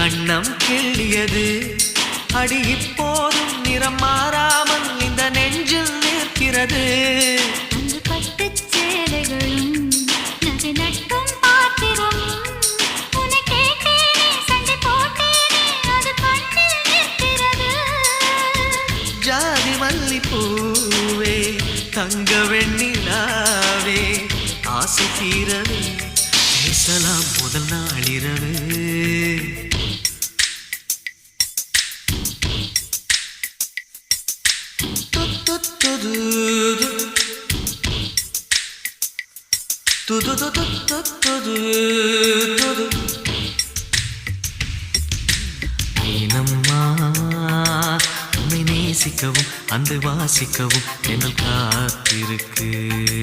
கண்ணம் கிள்ளியது அடி இப்போதும் நிறம் மாறாமல் இந்த நெஞ்சில் நிற்கிறது அன்று பட்டுச் சேலைகளும் நகை நட்டும் பாத்திரம் உன்னை கேட்டேனே சண்டை போட்டேனே அது கண்ணில் நிற்கிறது ஜாதி மல்லிப்பூவே தங்க வெண்ணிலாவே ஆசை தீரவே பேசலாம் முதல் நாளிரவு ஏனம்மா உன்னை நேசிக்கவும் அந்த வாசிக்கவும் என்னுள் காத்திருக்கு